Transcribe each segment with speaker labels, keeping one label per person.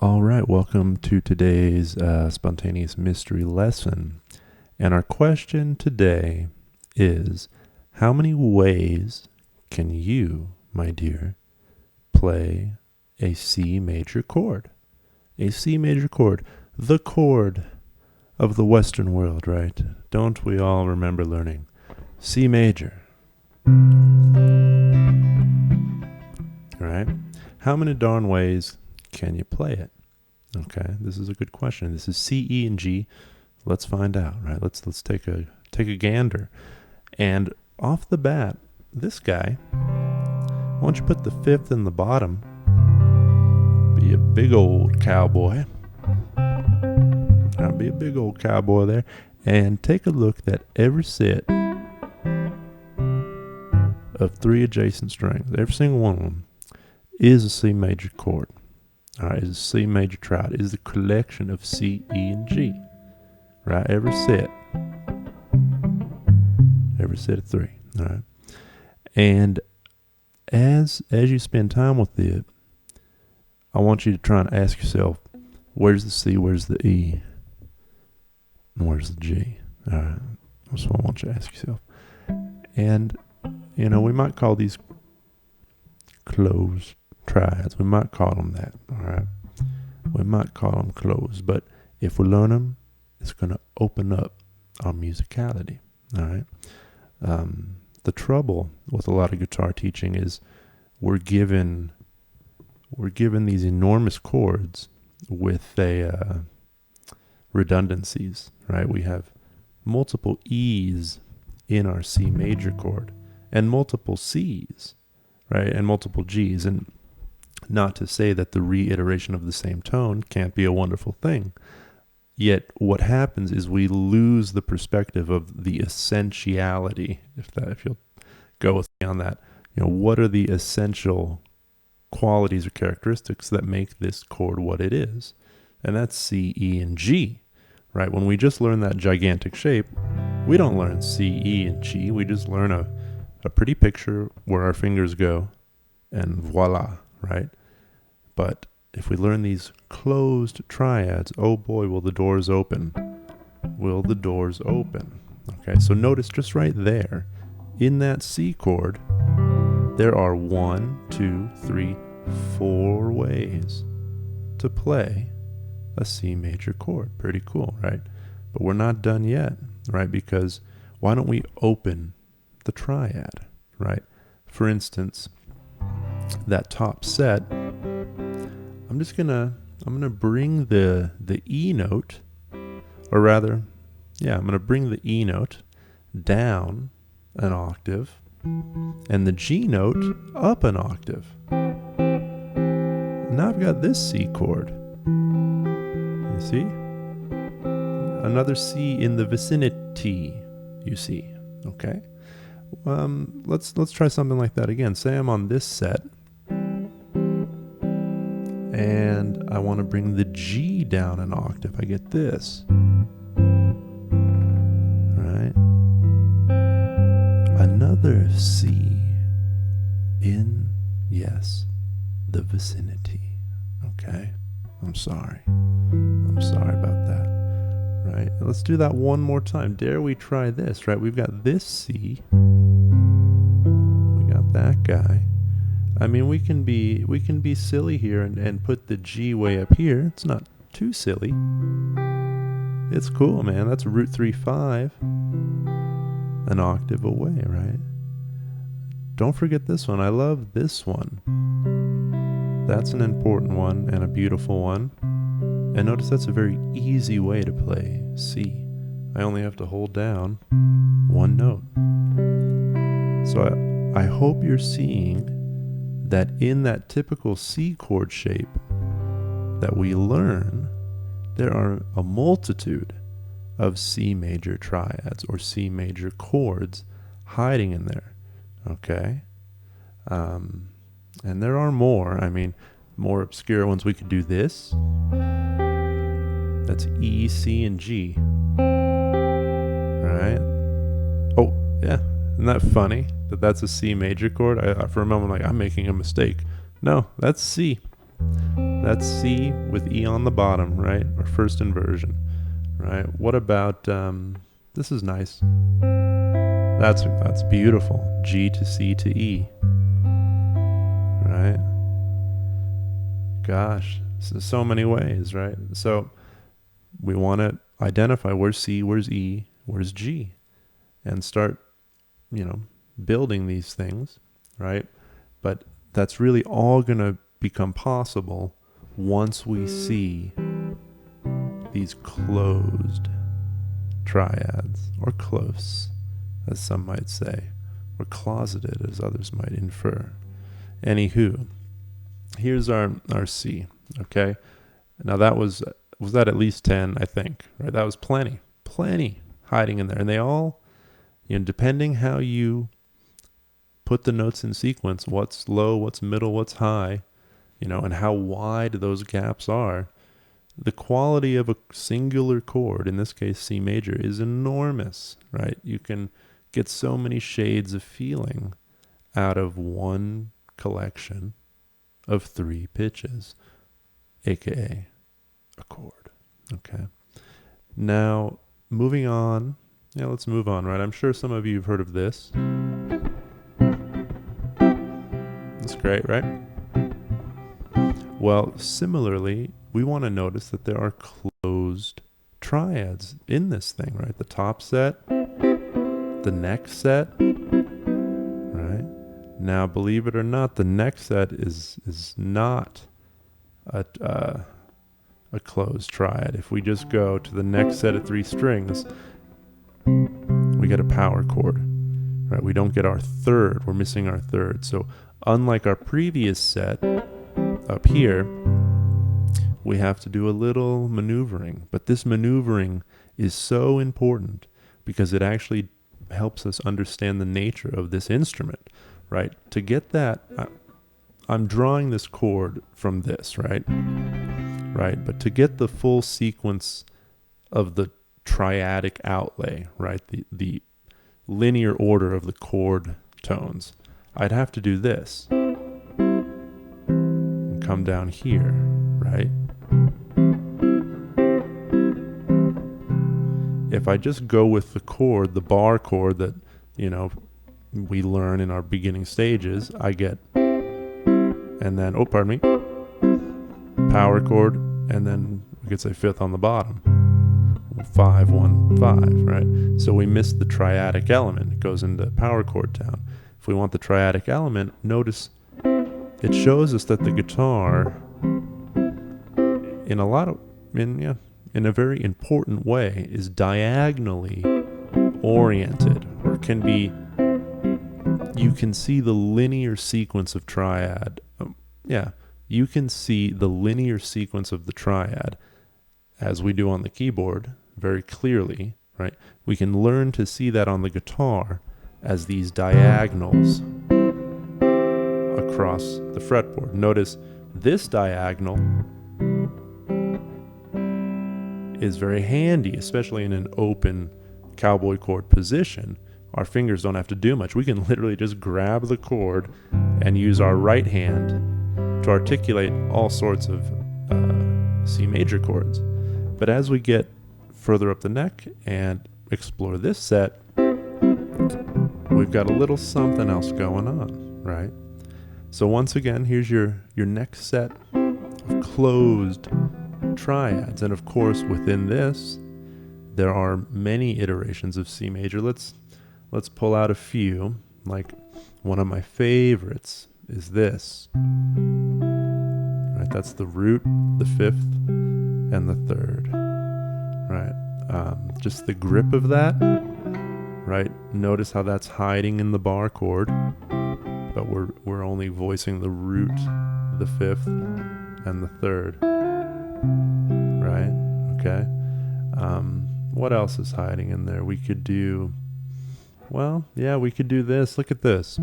Speaker 1: All right, welcome to today's spontaneous mystery lesson. And our question today is, how many ways can you, my dear, play a C major chord? A C major chord, the chord of the Western world, right? Don't we all remember learning C major? All right. How many darn ways can you play it? Okay, this is a good question. This is C, E, and G. Let's find out, right? Let's take a gander. And off the bat, this guy, why don't you put the fifth in the bottom? Be a big old cowboy. Be a big old cowboy there. And take a look at every set of three adjacent strings. Every single one of them is a C major chord. All right, is a C major triad. Is the collection of C, E, and G. Right, every set of three. All right, and as you spend time with it, I want you to try and ask yourself, where's the C, where's the E, and where's the G? All right, that's what I want you to ask yourself. And we might call these closed triads. We might call them that. All right, we might call them closed, but if we learn them, it's going to open up our musicality. All right. The trouble with a lot of guitar teaching is we're given these enormous chords with redundancies, right? We have multiple E's in our C major chord and multiple C's, right? And multiple G's. And not to say that the reiteration of the same tone can't be a wonderful thing. Yet what happens is we lose the perspective of the essentiality, if you'll go with me on that. What are the essential qualities or characteristics that make this chord what it is? And that's C, E, and G, right? When we just learn that gigantic shape, we don't learn C, E, and G. We just learn a pretty picture where our fingers go, and voila, right? But if we learn these closed triads, oh boy, will the doors open. Will the doors open? Okay, so notice just right there, in that C chord, there are 1, 2, 3, 4 ways to play a C major chord. Pretty cool, right? But we're not done yet, right? Because why don't we open the triad, right? For instance, that top set, I'm gonna bring the E note, or rather, I'm gonna bring the E note down an octave and the G note up an octave. Now I've got this C chord. You see? Another C in the vicinity, you see. Okay. Let's try something like that again. Say I'm on this set, and I want to bring the G down an octave. I get this. Right? Another C in, yes, the vicinity. Okay? I'm sorry about that. Right? Let's do that one more time. Dare we try this, right? We've got this C. We got that guy. I mean, we can be silly here and put the G way up here. It's not too silly. It's cool, man. That's root 3/5, an octave away, right? Don't forget this one. I love this one. That's an important one and a beautiful one. And notice that's a very easy way to play C. I only have to hold down one note. So I hope you're seeing that in that typical C chord shape that we learn, there are a multitude of C major triads or C major chords hiding in there, okay? And there are more. I mean, more obscure ones. We could do this. That's E, C, and G. Right? Oh, yeah. Isn't that funny that that's a C major chord? I for a moment, I'm making a mistake. No, that's C. That's C with E on the bottom, right? Our first inversion, right? What about, this is nice. That's beautiful. G to C to E, right? Gosh, so many ways, right? So we want to identify where's C, where's E, where's G, and start, building these things, right? But that's really all going to become possible once we see these closed triads, or close, as some might say, or closeted, as others might infer. Anywho, here's our C, okay? Now that was that at least 10, I think, right? That was plenty hiding in there. And they all, depending how you put the notes in sequence, what's low, what's middle, what's high, and how wide those gaps are, the quality of a singular chord, in this case C major, is enormous, right? You can get so many shades of feeling out of one collection of 3 pitches, aka a chord. Okay. Now, moving on. Yeah, let's move on, right? I'm sure some of you have heard of this. That's great, right? Well, similarly, we want to notice that there are closed triads in this thing, right? The top set, the next set, right? Now, believe it or not, the next set is not a closed triad. If we just go to the next set of 3 strings, we get a power chord, right? We don't get our third. We're missing our third. So unlike our previous set up here, we have to do a little maneuvering. But this maneuvering is so important because it actually helps us understand the nature of this instrument, right? To get that, I'm drawing this chord from this, right? Right, but to get the full sequence of the triadic outlay, right, the linear order of the chord tones, I'd have to do this and come down here, right? If I just go with the chord, the bar chord that, we learn in our beginning stages, I get, and then, power chord, and then we could say 5th on the bottom. 5, 1, 5, right? So we miss the triadic element. It goes into power chord town. If we want the triadic element, notice it shows us that the guitar, in a very important way, is diagonally oriented, or can be, you can see the linear sequence of triad. You can see the linear sequence of the triad, as we do on the keyboard, very clearly, right? We can learn to see that on the guitar as these diagonals across the fretboard. Notice this diagonal is very handy, especially in an open cowboy chord position. Our fingers don't have to do much. We can literally just grab the chord and use our right hand to articulate all sorts of C major chords. But as we get further up the neck and explore this set, we've got a little something else going on, right? So once again, here's your next set of closed triads. And of course, within this, there are many iterations of C major. Let's pull out a few. Like, one of my favorites is this. Right, that's the root, the 5th, and the 3rd. Right, just the grip of that. Right, notice how that's hiding in the bar chord, but we're only voicing the root, the 5th, and the 3rd. Right, okay. What else is hiding in there? We could do, we could do this. Look at this.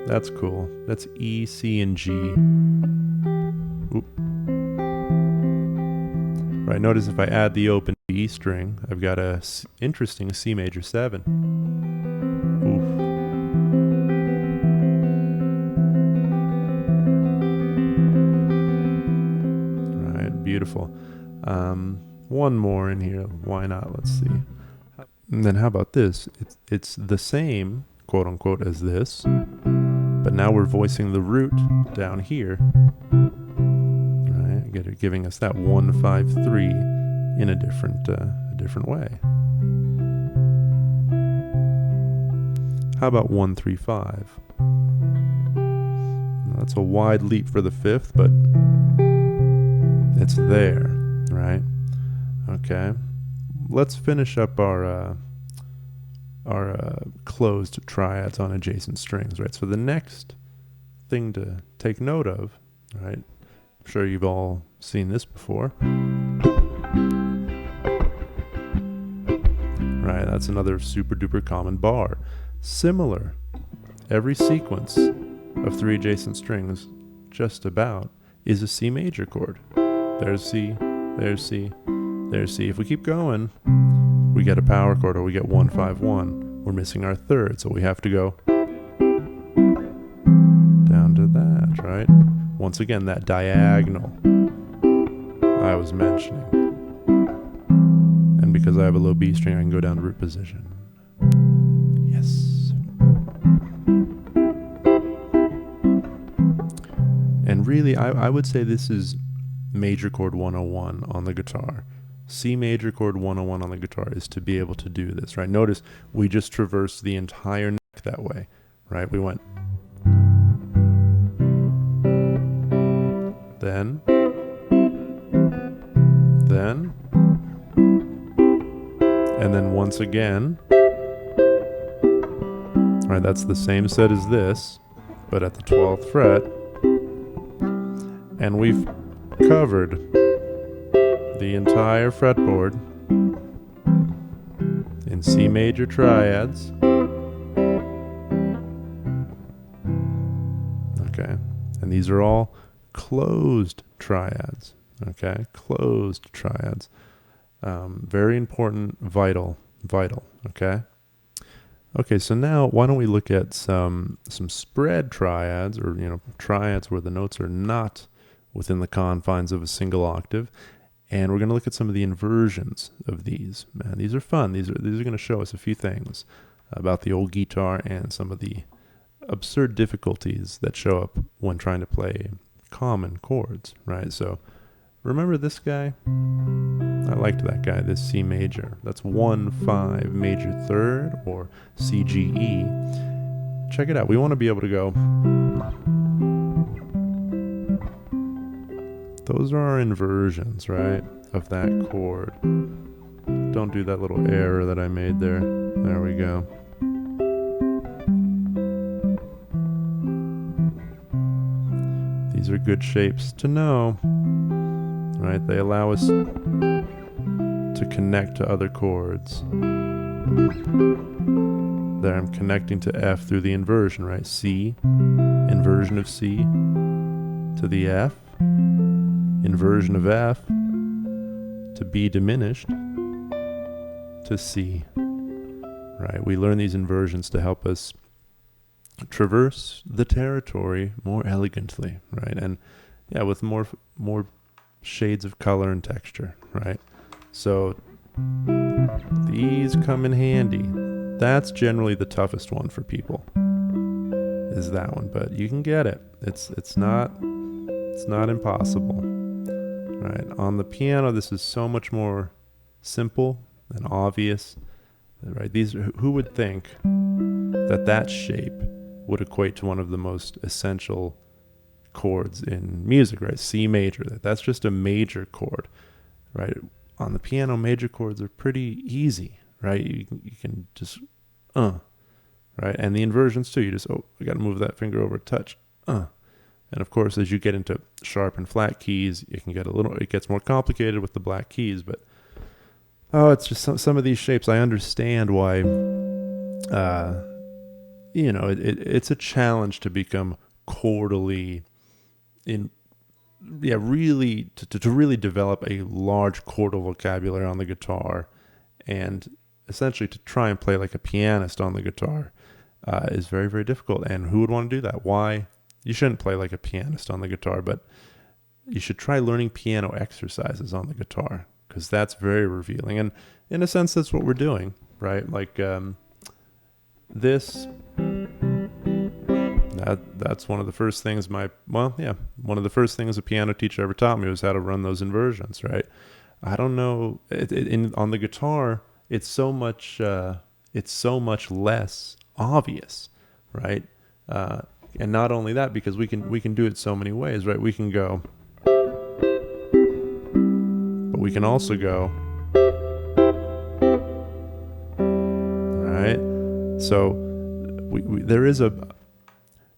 Speaker 1: That's cool. That's E, C, and G. Oop. Right, notice if I add the open E string, I've got a interesting C major 7. Oof. beautiful. One more in here. Why not? Let's see. And then how about this? It's the same, quote unquote, as this, but now we're voicing the root down here, right? Giving us that 1, 5, 3 in a different way. How about 1, 3, 5? That's a wide leap for the fifth, but it's there, right? Okay. Let's finish up our closed triads on adjacent strings, right? So the next thing to take note of, right? I'm sure you've all seen this before. Right, that's another super duper common bar. Similar, every sequence of 3 adjacent strings, just about, is a C major chord. There's C, there's C, there's C. If we keep going, we get a power chord, or we get 1, 5, 1. We're missing our third, so we have to go down to that, right? Once again, that diagonal I was mentioning. And because I have a low B string, I can go down to root position. Yes. And really, I would say this is major chord 101 on the guitar. C major chord 101 on the guitar is to be able to do this, right? Notice we just traversed the entire neck that way, right? We went then, and then once again, right? That's the same set as this, but at the 12th fret. And we've covered the entire fretboard in C major triads. Okay, and these are all closed triads. Okay, closed triads. Very important, vital. Okay. Okay, so now why don't we look at some spread triads, or triads where the notes are not within the confines of a single octave, and we're going to look at some of the inversions of these. Man, these are fun. These are going to show us a few things about the old guitar and some of the absurd difficulties that show up when trying to play common chords, right? So remember this guy? I liked that guy, this C major. That's 1, 5 major third, or C, G, E. Check it out. We want to be able to go. Those are our inversions, right, of that chord. Don't do that little error that I made there. There we go. These are good shapes to know, right? They allow us to connect to other chords. There, I'm connecting to F through the inversion, right? C, inversion of C to the F, inversion of F to B diminished to C, right? We learn these inversions to help us traverse the territory more elegantly, right? And yeah, with more shades of color and texture, right? So these come in handy. That's generally the toughest one for people, is that one, but you can get it. It's not impossible, right? On the piano, this is so much more simple and obvious, right? Who would think that shape would equate to one of the most essential chords in music, right? C major. That's just a major chord, right? On the piano, major chords are pretty easy, right? You can just, right? And the inversions too. You just, I got to move that finger over, touch, And of course, as you get into sharp and flat keys, it gets more complicated with the black keys, but it's just some of these shapes. I understand why, it's a challenge to become chordally really to really develop a large chordal vocabulary on the guitar, and essentially to try and play like a pianist on the guitar is very, very difficult. And who would want to do that? Why? You shouldn't play like a pianist on the guitar, but you should try learning piano exercises on the guitar, because that's very revealing. And in a sense, that's what we're doing, right? Like this, that's one of the first things one of the first things a piano teacher ever taught me was how to run those inversions, right? I don't know, on the guitar, it's so much less obvious, right? And not only that, because we can do it so many ways, right? We can go, but we can also go, right? So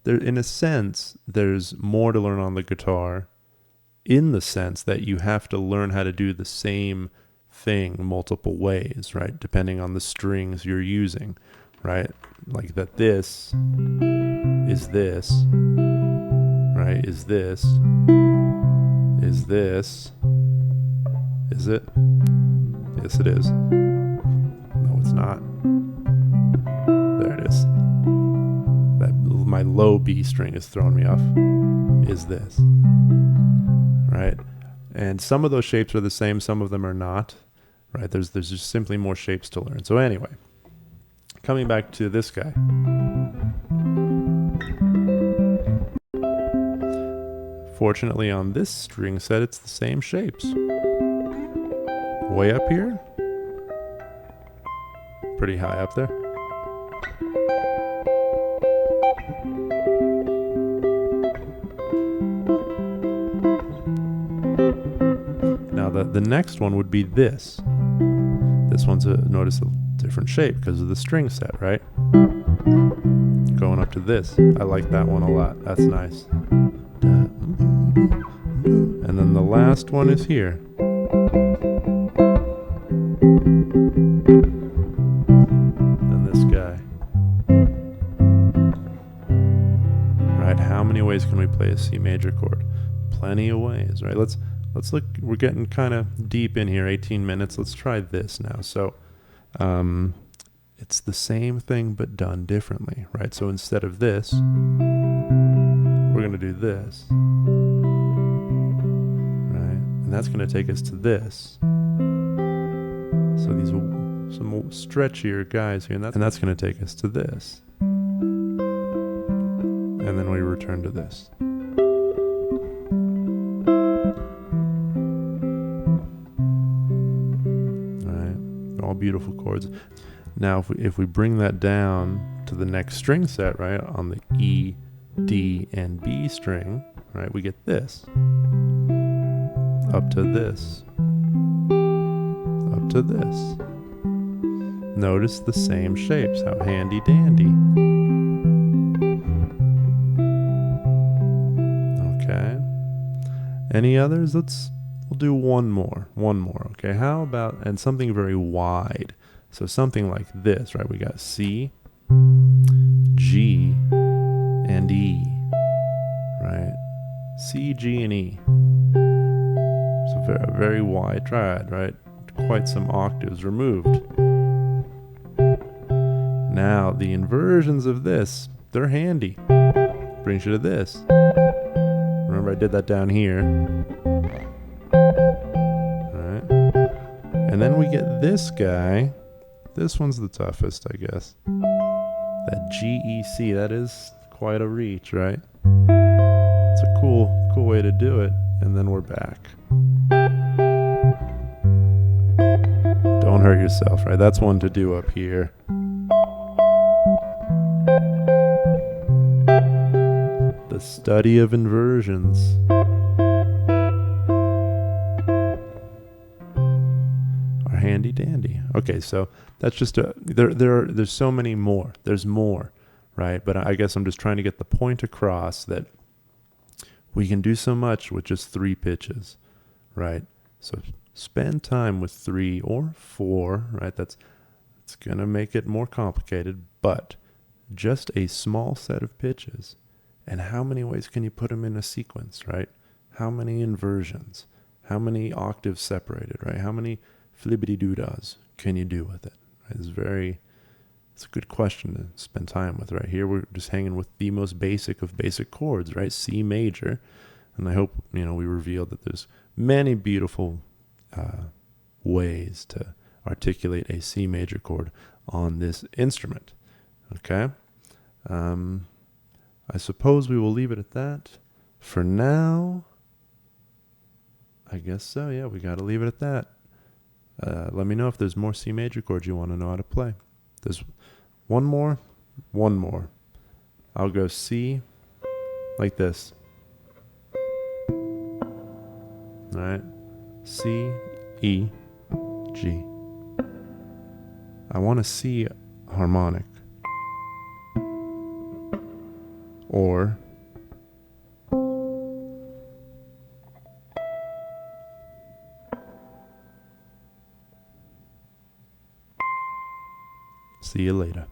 Speaker 1: in a sense, there's more to learn on the guitar, in the sense that you have to learn how to do the same thing multiple ways, right? Depending on the strings you're using, right? Like that this is this, right? Is this, is it? Yes, it is. No, it's not. There it is. My low B string is throwing me off. Is this, right? And some of those shapes are the same, some of them are not, right? There's just simply more shapes to learn. So anyway, coming back to this guy. Fortunately, on this string set, it's the same shapes. Way up here, pretty high up there. Now the next one would be this. This one's notice a different shape because of the string set, right? Going up to this. I like that one a lot. That's nice. And then the last one is here. And this guy. Right, how many ways can we play a C major chord? Plenty of ways, right? Let's look, we're getting kind of deep in here, 18 minutes. Let's try this now. So it's the same thing but done differently, right? So instead of this, we're going to do this, right? And that's going to take us to this. So these are some stretchier guys here, and that's going to take us to this. And then we return to this. All beautiful chords. Now if we bring that down to the next string set, right, on the E, D, and B string, right, we get this. Up to this. Up to this. Notice the same shapes, how handy dandy. Okay. Any others? We'll do one more, okay? How about, and something very wide. So something like this, right? We got C, G, and E, right? C, G, and E. So a very wide triad, right? Quite some octaves removed. Now, the inversions of this, they're handy. Brings you to this. Remember, I did that down here. And then we get this guy. This one's the toughest, I guess. That G, E, C, that is quite a reach, right? It's a cool way to do it. And then we're back. Don't hurt yourself, right? That's one to do up here. The study of inversions. Handy dandy. Okay, so that's just there's so many more. There's more, right? But I guess I'm just trying to get the point across that we can do so much with just 3 pitches, right? So spend time with 3 or 4, right? It's gonna make it more complicated, but just a small set of pitches. And how many ways can you put them in a sequence, right? How many inversions? How many octaves separated, right? How many flibbity-doo-dahs can you do with it? Right? It's a good question to spend time with right here. We're just hanging with the most basic of basic chords, right? C major. And I hope, we revealed that there's many beautiful ways to articulate a C major chord on this instrument. Okay? I suppose we will leave it at that. For now, I guess so. Yeah, we got to leave it at that. Let me know if there's more C major chords you want to know how to play. There's one more. I'll go C like this. All right. C, E, G. I want a C harmonic. Or see you later.